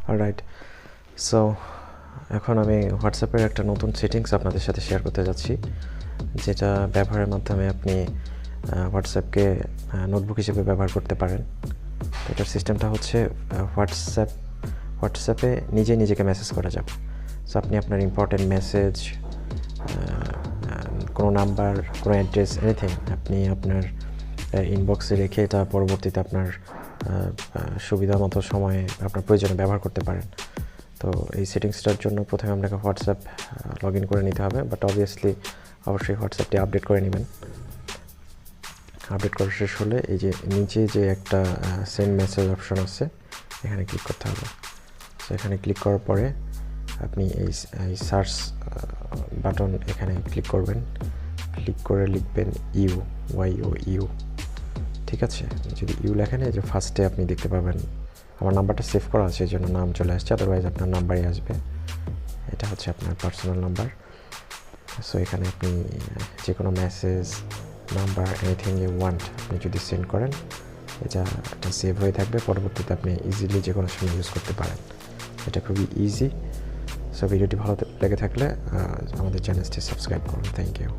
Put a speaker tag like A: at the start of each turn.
A: Alright, so এখন আমি হোয়াটসঅ্যাপের একটা নতুন সেটিংস আপনাদের সাথে শেয়ার করতে যাচ্ছি, যেটা ব্যবহারের মাধ্যমে আপনি হোয়াটসঅ্যাপকে নোটবুক হিসেবে ব্যবহার করতে পারেন। তো এটার সিস্টেমটা হচ্ছে হোয়াটসঅ্যাপে নিজেকে মেসেজ করা যাবে। সো আপনি আপনার ইম্পর্টেন্ট মেসেজ, কোনো নাম্বার, কোনো অ্যাড্রেস, এনিথিং আপনি আপনার ইনবক্সে রেখে এটা পরবর্তীতে আপনার সুবিধা মতো সময়ে আপনার প্রয়োজনে ব্যবহার করতে পারেন। তো এই সেটিংসটার জন্য প্রথমে আপনাকে হোয়াটসঅ্যাপ লগ ইন করে নিতে হবে, বাট অবশ্যই হোয়াটসঅ্যাপটি আপডেট করে নেবেন। আপডেট করা শেষ হলে এই যে নিচে যে একটা সেন্ড মেসেজ অপশন আছে, এখানে ক্লিক করতে হবে। তো এখানে ক্লিক করার পরে আপনি এই সার্চ বাটন এখানে ক্লিক করবেন, ক্লিক করে লিখবেন ইউ। ঠিক আছে, যদি ইউ লেখেন এই যে ফার্স্টে আপনি দেখতে পাবেন আমার নাম্বারটা সেভ করা আছে, এই জন্য নাম চলে আসছে, আদারওয়াইজ আপনার নাম্বারই আসবে। এটা হচ্ছে আপনার পার্সোনাল নাম্বার। সো এখানে আপনি যে কোনো message, number, anything you want আপনি যদি সেন্ড করেন, এটা সেভ হয়ে থাকবে, পরবর্তীতে আপনি ইজিলি যে কোনো সময় ইউজ করতে পারেন। এটা খুবই ইজি। সো ভিডিওটি ভালো লেগে থাকলে আমাদের চ্যানেলটি সাবস্ক্রাইব করুন। Thank you.